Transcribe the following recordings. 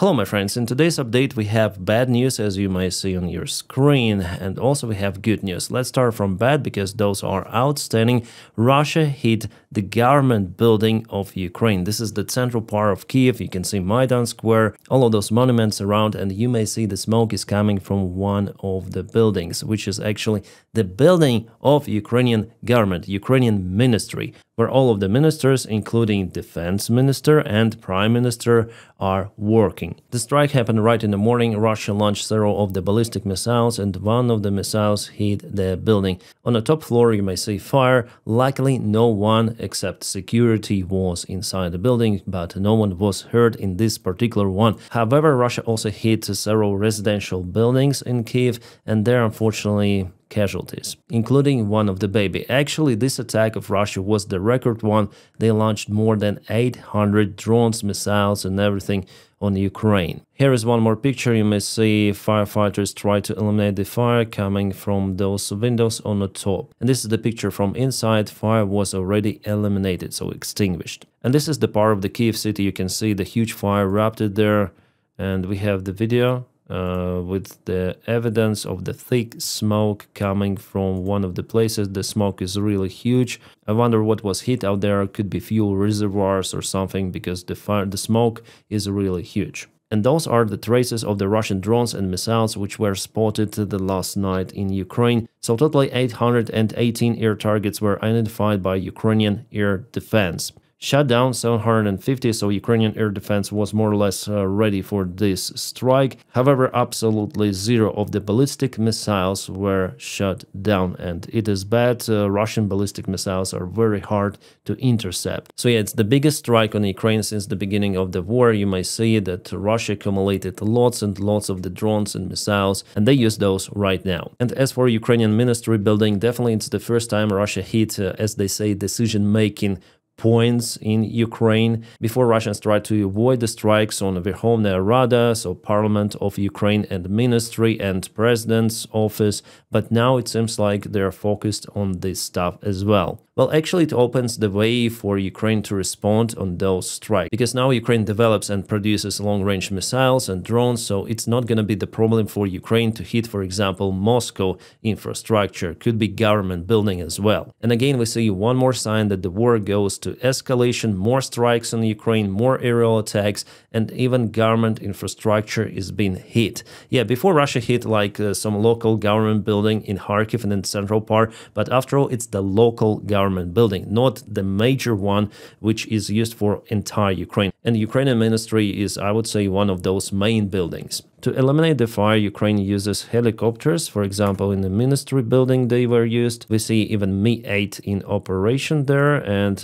Hello my friends, in today's update we have bad news as you may see on your screen, and also we have good news. Let's start from bad because those are outstanding. Russia hit the government building of Ukraine. This is the central part of Kiev. You can see Maidan Square, all of those monuments around, and you may see the smoke is coming from one of the buildings, which is actually the building of Ukrainian government, Ukrainian ministry, where all of the ministers, including defense minister and prime minister, are working. The strike happened right in the morning. Russia launched several of the ballistic missiles, and one of the missiles hit the building. On the top floor, you may see fire. Luckily, no one except security was inside the building, but no one was hurt in this particular one. However, Russia also hit several residential buildings in Kiev, and there, unfortunately, casualties, including one of the baby. Actually, this attack of Russia was the record one. They launched more than 800 drones, missiles, and everything on Ukraine. Here is one more picture. You may see firefighters try to eliminate the fire coming from those windows on the top. And this is the picture from inside. Fire was already eliminated, so extinguished. And this is the part of the Kiev city. You can see the huge fire erupted there. And we have the video with the evidence of the thick smoke coming from one of the places. The smoke is really huge. I wonder what was hit out there. It could be fuel reservoirs or something, because the smoke is really huge. And those are the traces of the Russian drones and missiles which were spotted the last night in Ukraine. So totally 818 air targets were identified by Ukrainian air defense. Shut down 750, so Ukrainian air defense was more or less ready for this strike. However, absolutely zero of the ballistic missiles were shut down, and it is bad. Russian ballistic missiles are very hard to intercept. So yeah, it's the biggest strike on Ukraine since the beginning of the war. You may see that Russia accumulated lots and lots of the drones and missiles, and they use those right now. And as for Ukrainian ministry building, definitely it's the first time Russia hit, as they say, decision-making points in Ukraine. Before, Russians tried to avoid the strikes on Verkhovna Rada, so Parliament of Ukraine, and Ministry and President's office, but now it seems like they're focused on this stuff as well. Well, actually, it opens the way for Ukraine to respond on those strikes, because now Ukraine develops and produces long-range missiles and drones, so it's not going to be the problem for Ukraine to hit, for example, Moscow infrastructure, could be government building as well. And again, we see one more sign that the war goes to escalation, more strikes on Ukraine, more aerial attacks, and even government infrastructure is being hit. Yeah, before Russia hit like some local government building in Kharkiv and in the central part, but after all, it's the local government building, not the major one, which is used for entire Ukraine. And the Ukrainian ministry is, I would say, one of those main buildings. To eliminate the fire, Ukraine uses helicopters. For example, in the ministry building they were used. We see even Mi-8 in operation there, and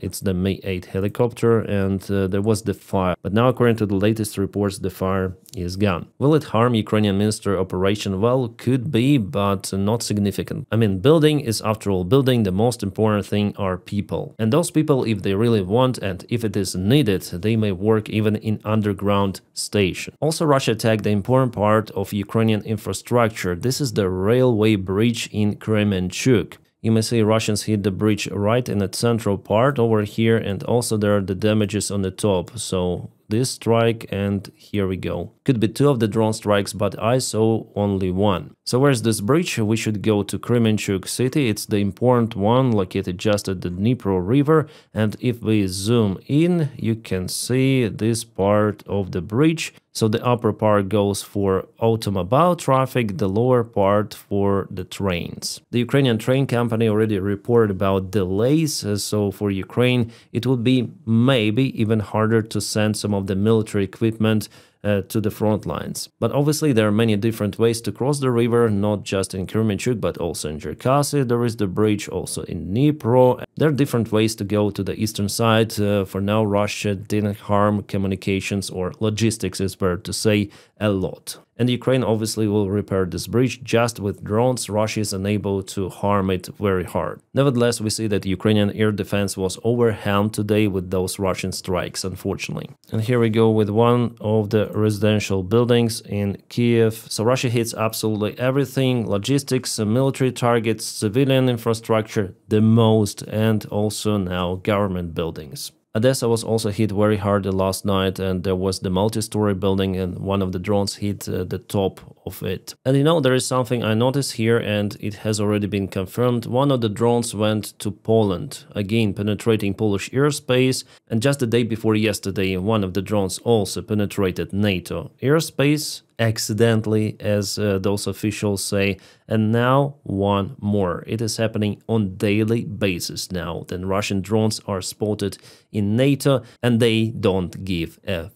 it's the Mi-8 helicopter, and there was the fire. But now, according to the latest reports, the fire is gone. Will it harm Ukrainian ministry operation? Well, could be, but not significant. I mean, building is, after all, building. The most important thing are people. And those people, if they really want and if it is needed, they may work even in underground station. Also, Russia attacked the important part of Ukrainian infrastructure. This is the railway bridge in Kremenchuk. You may see Russians hit the bridge right in the central part over here, and also there are the damages on the top. So this strike, and here we go. Could be two of the drone strikes, but I saw only one. So where's this bridge? We should go to Kremenchuk city. It's the important one located just at the Dnipro river. And if we zoom in, you can see this part of the bridge. So the upper part goes for automobile traffic, the lower part for the trains. The Ukrainian train company already reported about delays, so for Ukraine it would be maybe even harder to send some of the military equipment to the front lines. But obviously there are many different ways to cross the river, not just in Kremenchuk, but also in Cherkasy. There is the bridge, also in Dnipro. There are different ways to go to the eastern side. For now, Russia didn't harm communications or logistics, is fair to say, a lot. And Ukraine obviously will repair this bridge just with drones. Russia is unable to harm it very hard. Nevertheless, we see that Ukrainian air defense was overwhelmed today with those Russian strikes, unfortunately. And here we go with one of the residential buildings in Kiev. So Russia hits absolutely everything: logistics, military targets, civilian infrastructure, the most, and also now government buildings. Odessa was also hit very hard last night, and there was the multi-story building and one of the drones hit the top of it. And you know, there is something I noticed here and it has already been confirmed. One of the drones went to Poland, again penetrating Polish airspace, and just the day before yesterday one of the drones also penetrated NATO airspace accidentally, as those officials say, and now one more. It is happening on daily basis now. Then Russian drones are spotted in NATO and they don't give a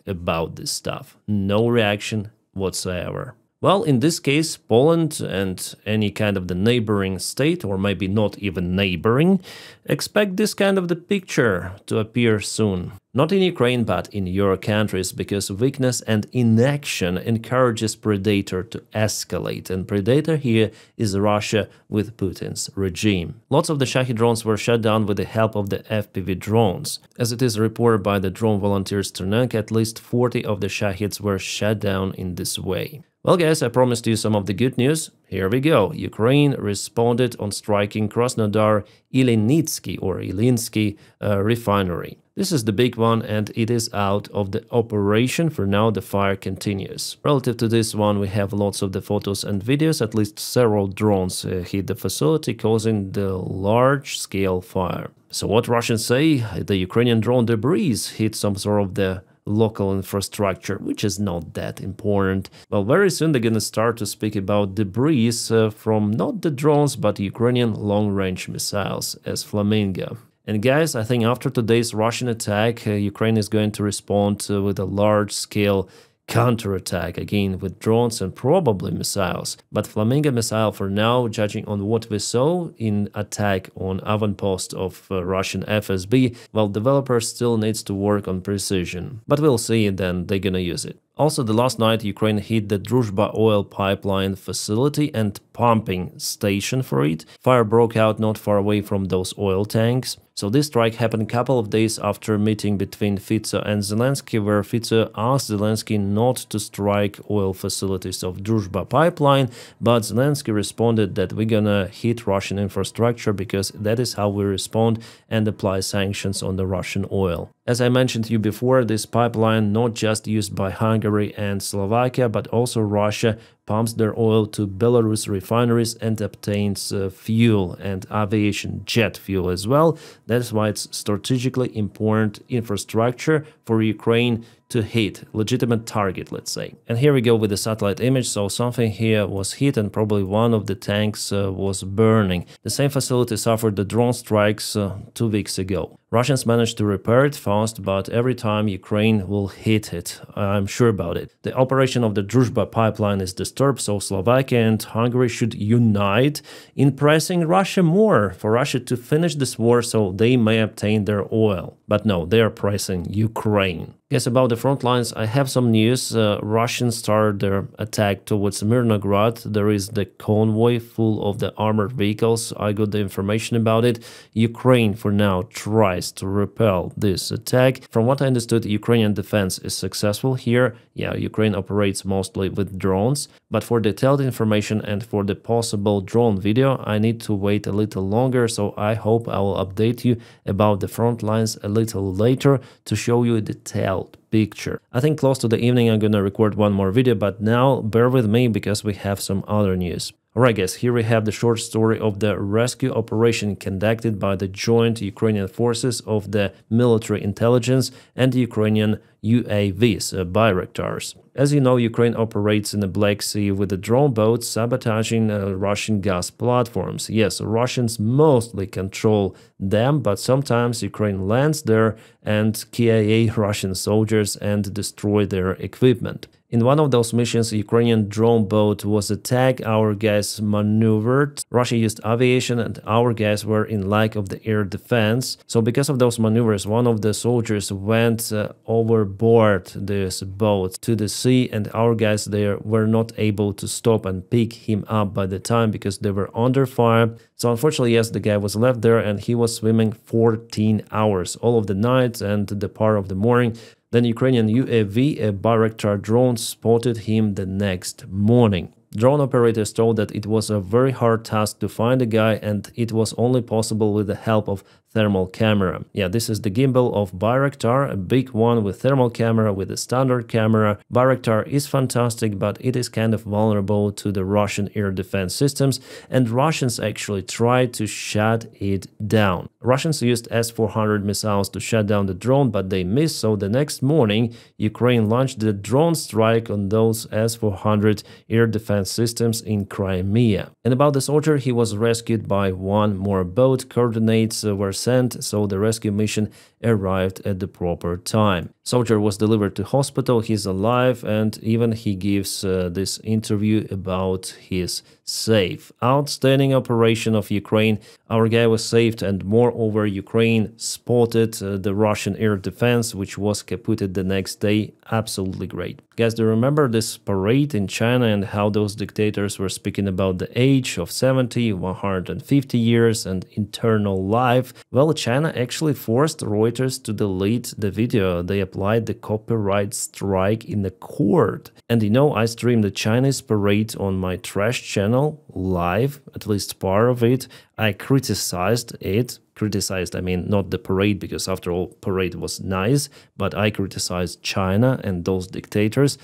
about this stuff. No reaction whatsoever. Well, in this case, Poland and any kind of the neighboring state, or maybe not even neighboring, expect this kind of the picture to appear soon. Not in Ukraine, but in your countries, because weakness and inaction encourages predator to escalate, and predator here is Russia with Putin's regime. Lots of the Shahed drones were shut down with the help of the FPV drones. As it is reported by the drone volunteers Ternenko, at least 40 of the Shaheds were shut down in this way. Well guys, I promised you some of the good news. Here we go. Ukraine responded on striking Krasnodar Ilininsky refinery. This is the big one and it is out of the operation. For now the fire continues. Relative to this one we have lots of the photos and videos. At least several drones hit the facility, causing the large-scale fire. So what Russians say? The Ukrainian drone debris hit some sort of the local infrastructure, which is not that important. Well, very soon they're gonna start to speak about debris from not the drones but Ukrainian long-range missiles as Flamingo. And guys, I think after today's Russian attack, Ukraine is going to respond with a large-scale counterattack, again with drones and probably missiles. But Flamingo missile for now, judging on what we saw in attack on avant-post of Russian FSB, well, developers still needs to work on precision. But we'll see, then they're gonna use it. Also, the last night Ukraine hit the Druzhba oil pipeline facility and pumping station for it. Fire broke out not far away from those oil tanks. So this strike happened a couple of days after a meeting between Fico and Zelensky, where Fico asked Zelensky not to strike oil facilities of Druzhba pipeline, but Zelensky responded that we're gonna hit Russian infrastructure because that is how we respond and apply sanctions on the Russian oil. As I mentioned to you before, this pipeline not just used by Hungary and Slovakia, but also Russia pumps their oil to Belarus refineries and obtains fuel and aviation jet fuel as well. That's why it's strategically important infrastructure for Ukraine to hit, legitimate target, let's say. And here we go with the satellite image. So something here was hit and probably one of the tanks was burning. The same facility suffered the drone strikes 2 weeks ago. Russians managed to repair it fast, but every time Ukraine will hit it, I'm sure about it. The operation of the Druzhba pipeline is disturbed, so Slovakia and Hungary should unite in pressing Russia more, for Russia to finish this war so they may obtain their oil. But no, they are pressing Ukraine. Yes, about the front lines, I have some news. Russians started their attack towards Mirnograd. There is the convoy full of the armored vehicles. I got the information about it. Ukraine, for now, tries to repel this attack. From what I understood, Ukrainian defense is successful here. Yeah, Ukraine operates mostly with drones. But for detailed information and for the possible drone video, I need to wait a little longer. So I hope I will update you about the front lines a little later to show you a detailed picture. I think close to the evening I'm gonna record one more video, but now bear with me because we have some other news. Alright guys, here we have the short story of the rescue operation conducted by the joint Ukrainian forces of the military intelligence and the Ukrainian UAVs, Bayraktars. As you know, Ukraine operates in the Black Sea with the drone boats sabotaging Russian gas platforms. Yes, Russians mostly control them, but sometimes Ukraine lands there and KIA Russian soldiers and destroy their equipment. In one of those missions, a Ukrainian drone boat was attacked, our guys maneuvered. Russia used aviation and our guys were in lack of the air defense. So because of those maneuvers, one of the soldiers went overboard this boat to the sea and our guys there were not able to stop and pick him up by the time because they were under fire. So unfortunately, yes, the guy was left there and he was swimming 14 hours, all of the night and the part of the morning. Then Ukrainian UAV, a Bayraktar drone, spotted him the next morning. Drone operators told that it was a very hard task to find the guy and it was only possible with the help of thermal camera. Yeah, this is the gimbal of Bayraktar, a big one with thermal camera with a standard camera. Bayraktar is fantastic, but it is kind of vulnerable to the Russian air defense systems, and Russians actually tried to shut it down. Russians used S-400 missiles to shut down the drone, but they missed, so the next morning Ukraine launched the drone strike on those S-400 air defense systems in Crimea. And about the soldier, he was rescued by one more boat. Coordinates were sent, so the rescue mission arrived at the proper time. Soldier was delivered to hospital, he's alive, and even he gives this interview about his save. Outstanding operation of Ukraine. Our guy was saved, and moreover, Ukraine spotted the Russian air defense, which was kaputted the next day. Absolutely great. Guys, do you remember this parade in China and how those dictators were speaking about the age of 70, 150 years and eternal life? Well, China actually forced Reuters to delete the video. They applied the copyright strike in the court. And you know, I streamed the Chinese parade on my trash channel live, at least part of it. I criticized it. Criticized, I mean, not the parade, because after all, parade was nice, but I criticized China and those dictators.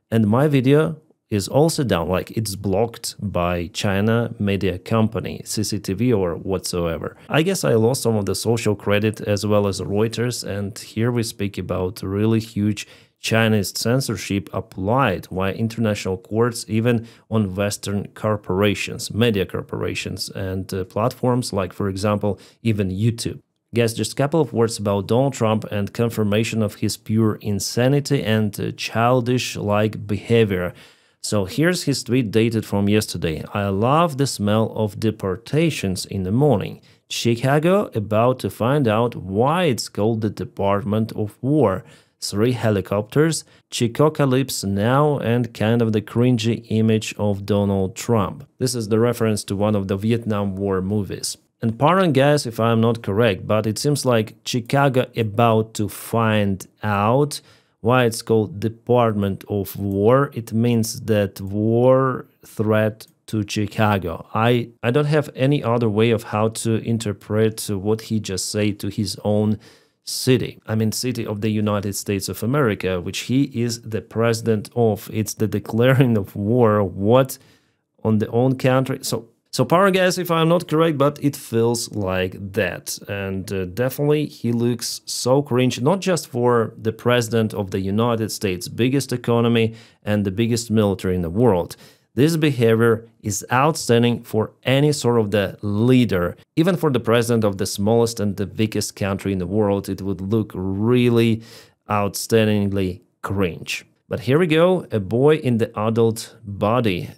And my video is also down, like it's blocked by China media company, CCTV or whatsoever. I guess I lost some of the social credit as well as Reuters, and here we speak about really huge Chinese censorship applied by international courts even on Western corporations, media corporations, and platforms like, for example, even YouTube. Guys, just a couple of words about Donald Trump and confirmation of his pure insanity and childish-like behavior. So here's his tweet dated from yesterday. I love the smell of deportations in the morning. Chicago about to find out why it's called the Department of War. 3 helicopters, Chicocalypse now, and kind of the cringy image of Donald Trump. This is the reference to one of the Vietnam War movies. And pardon guys if I'm not correct, but it seems like Chicago about to find out why it's called Department of War. It means that war threat to Chicago. I don't have any other way of how to interpret what he just said to his own city. I mean, city of the United States of America, which he is the president of. It's the declaring of war, what, on the own country. So pardon guys if I'm not correct, but it feels like that. And definitely he looks so cringe, not just for the president of the United States, biggest economy and the biggest military in the world. This behavior is outstanding for any sort of the leader. Even for the president of the smallest and the biggest country in the world, it would look really outstandingly cringe. But here we go, a boy in the adult body,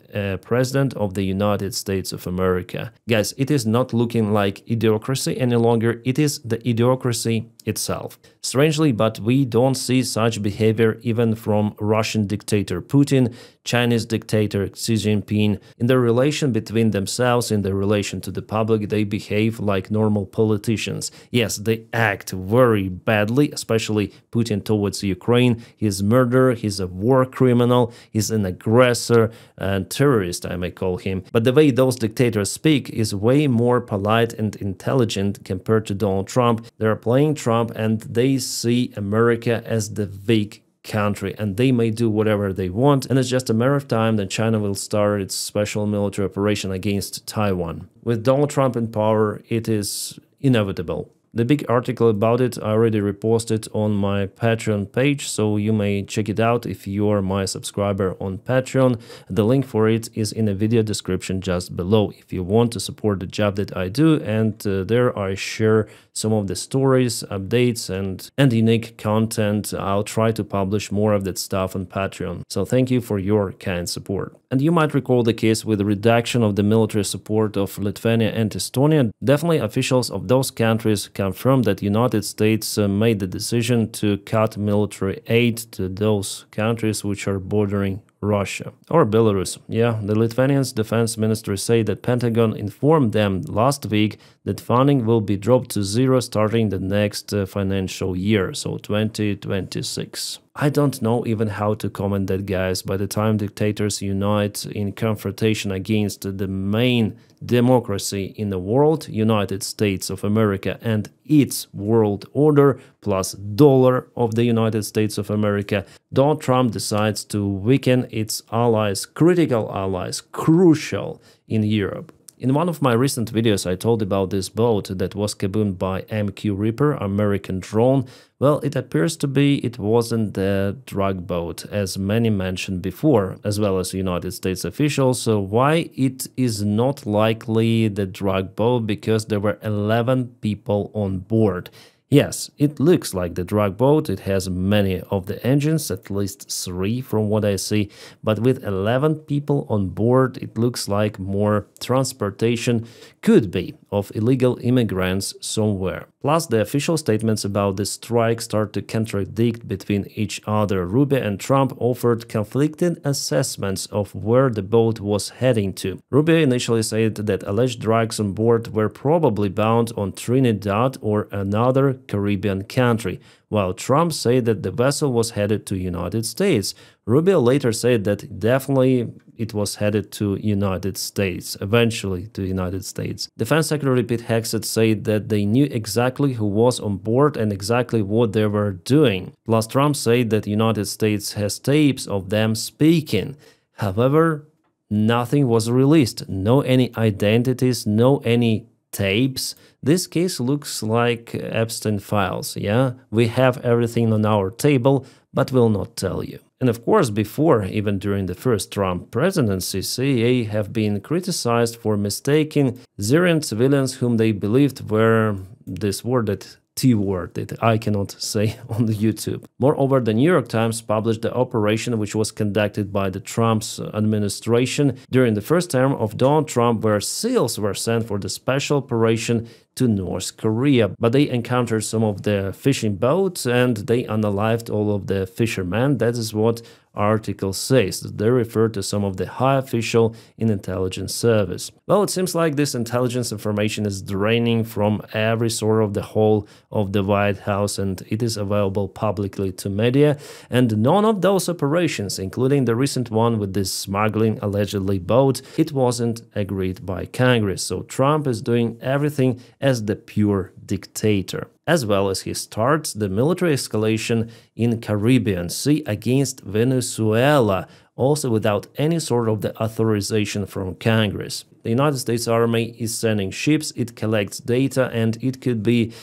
president of the United States of America. Guys, it is not looking like idiocracy any longer, it is the idiocracy itself. Strangely, but we don't see such behavior even from Russian dictator Putin, Chinese dictator Xi Jinping. In the relation between themselves, in the relation to the public, they behave like normal politicians. Yes, they act very badly, especially Putin towards Ukraine. He's a murderer, he's a war criminal, he's an aggressor and terrorist, I may call him. But the way those dictators speak is way more polite and intelligent compared to Donald Trump. They're playing Trump and they see America as the weak country, and they may do whatever they want, and it's just a matter of time that China will start its special military operation against Taiwan. With Donald Trump in power, it is inevitable. The big article about it I already reposted on my Patreon page, so you may check it out if you are my subscriber on Patreon. The link for it is in the video description just below if you want to support the job that I do, and there I share some of the stories, updates, and unique content. I'll try to publish more of that stuff on Patreon. So thank you for your kind support. And you might recall the case with the reduction of the military support of Lithuania and Estonia. Definitely officials of those countries confirmed that United States made the decision to cut military aid to those countries which are bordering Russia or Belarus. Yeah, the Lithuanians defense ministry say that Pentagon informed them last week that funding will be dropped to zero starting the next financial year, so 2026. I don't know even how to comment that, guys. By the time dictators unite in confrontation against the main democracy in the world, United States of America, and its world order plus dollar of the United States of America, Donald Trump decides to weaken its allies, critical allies, crucial in Europe. In one of my recent videos, I told about this boat that was kaboomed by MQ Reaper, American drone. Well, it appears to be it wasn't the drug boat, as many mentioned before, as well as United States officials. So why it is not likely the drug boat? Because there were 11 people on board. Yes, it looks like the drug boat, it has many of the engines, at least 3 from what I see, but with 11 people on board, it looks like more transportation could be of illegal immigrants somewhere. Plus, the official statements about the strike start to contradict between each other. Rubbia and Trump offered conflicting assessments of where the boat was heading to. Rubbia initially said that alleged drugs on board were probably bound on Trinidad or another Caribbean country, while Trump said that the vessel was headed to United States. Rubbia later said that definitely it was headed to United States, eventually to United States. Defense Secretary Pete Hegseth said that they knew exactly who was on board and exactly what they were doing. Plus, Trump said that United States has tapes of them speaking. However, nothing was released, no any identities, no any tapes. This case looks like Epstein files, yeah? We have everything on our table, but will not tell you. And of course, before, even during the first Trump presidency, CIA have been criticized for mistaking Syrian civilians whom they believed were this word, that T-word that I cannot say on the YouTube. Moreover, the New York Times published the operation which was conducted by the Trump's administration during the first term of Donald Trump, where SEALs were sent for the special operation to North Korea, but they encountered some of the fishing boats and they unalived all of the fishermen. That is what article says. They refer to some of the high official in intelligence service. Well, it seems like this intelligence information is draining from every sort of the whole of the White House, and it is available publicly to media. And none of those operations, including the recent one with this smuggling allegedly boat, it wasn't agreed by Congress. So Trump is doing everything as the pure dictator, as well as he starts the military escalation in Caribbean Sea against Venezuela, also without any sort of the authorization from Congress. The United States Army is sending ships, it collects data, and it could be,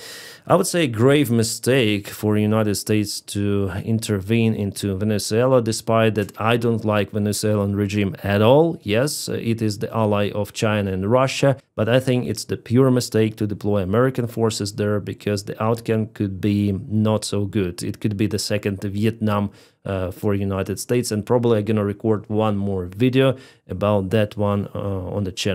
I would say, a grave mistake for the United States to intervene into Venezuela, despite that I don't like Venezuelan regime at all. Yes, it is the ally of China and Russia, but I think it's the pure mistake to deploy American forces there because the outcome could be not so good. It could be the second Vietnam for United States, and probably I'm gonna record one more video about that one on the channel.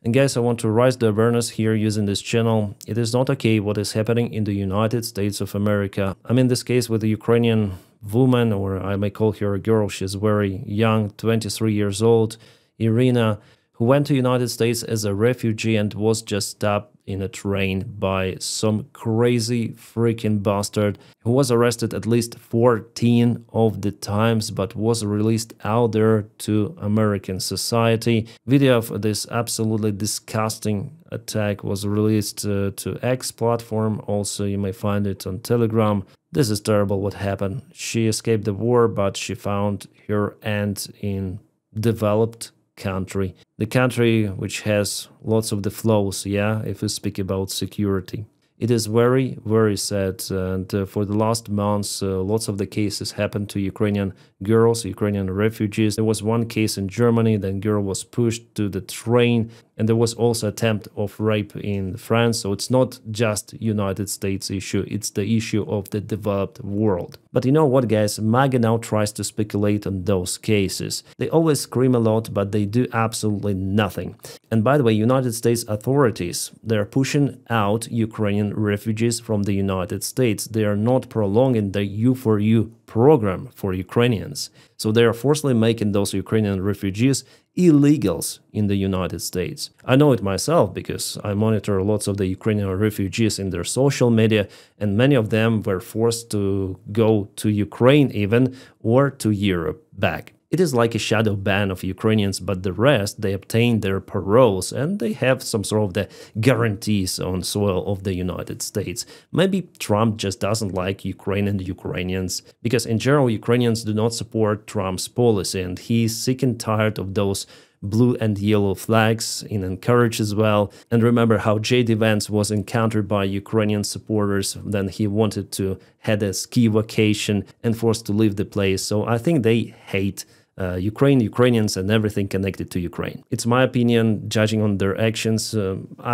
And guys, I want to raise the awareness here using this channel. It is not okay what is happening in the United States of America. I mean, this case with the Ukrainian woman, or I may call her a girl, she's very young, 23 years old, Irina, who went to United States as a refugee and was just stopped in a train by some crazy freaking bastard who was arrested at least 14 of the times but was released out there to American society. Video of this absolutely disgusting attack was released to X platform. Also, you may find it on Telegram. This is terrible what happened. She escaped the war, but she found her end in developed country, the country which has lots of the flaws, yeah, if we speak about security. It is very, very sad, and for the last months, lots of the cases happened to Ukrainian girls, Ukrainian refugees. There was one case in Germany, then girl was pushed to the train, and there was also attempt of rape in France. So it's not just United States issue, it's the issue of the developed world. But you know what, guys, MAGA now tries to speculate on those cases. They always scream a lot, but they do absolutely nothing. And by the way, United States authorities, they're pushing out Ukrainian Ukrainian refugees from the United States. They are not prolonging the U4U program for Ukrainians. So they are forcibly making those Ukrainian refugees illegals in the United States. I know it myself because I monitor lots of the Ukrainian refugees in their social media, and many of them were forced to go to Ukraine even, or to Europe back. It is like a shadow ban of Ukrainians, but the rest, they obtain their paroles and they have some sort of the guarantees on soil of the United States. Maybe Trump just doesn't like Ukraine and Ukrainians, because in general Ukrainians do not support Trump's policy, and he's sick and tired of those blue and yellow flags in Anchorage as well. And remember how J.D. Vance was encountered by Ukrainian supporters when he wanted to head a ski vacation and forced to leave the place. So I think they hate Ukrainians, and everything connected to Ukraine. It's my opinion, judging on their actions,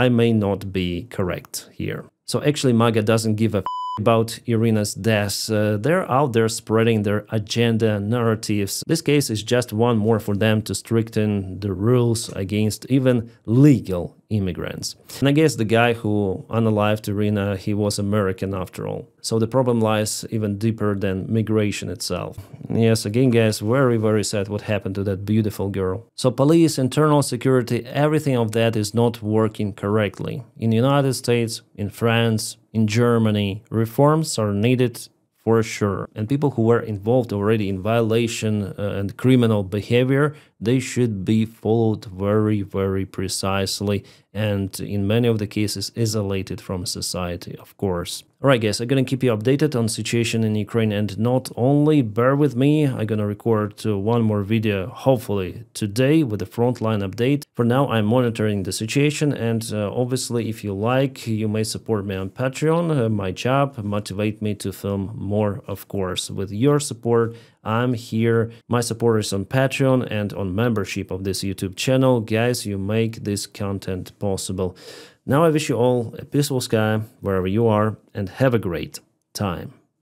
I may not be correct here. So actually MAGA doesn't give a about Irina's death. They're out there spreading their agenda narratives. This case is just one more for them to strengthen the rules against even legal immigrants. And I guess the guy who unalived Irina, he was American after all. So the problem lies even deeper than migration itself. Yes, again guys, very, very sad what happened to that beautiful girl. So police, internal security, everything of that is not working correctly. In the United States, in France, in Germany, reforms are needed for sure. And people who were involved already in violation and criminal behavior, they should be followed very, very precisely, and in many of the cases isolated from society, of course. Alright guys, I'm gonna keep you updated on situation in Ukraine, and not only, bear with me, I'm gonna record one more video hopefully today with a frontline update. For now I'm monitoring the situation, and obviously if you like, you may support me on Patreon. My job motivate me to film more, of course. With your support I'm here. My support is on Patreon and on membership of this YouTube channel. Guys, you make this content possible. Now I wish you all a peaceful sky wherever you are, and have a great time.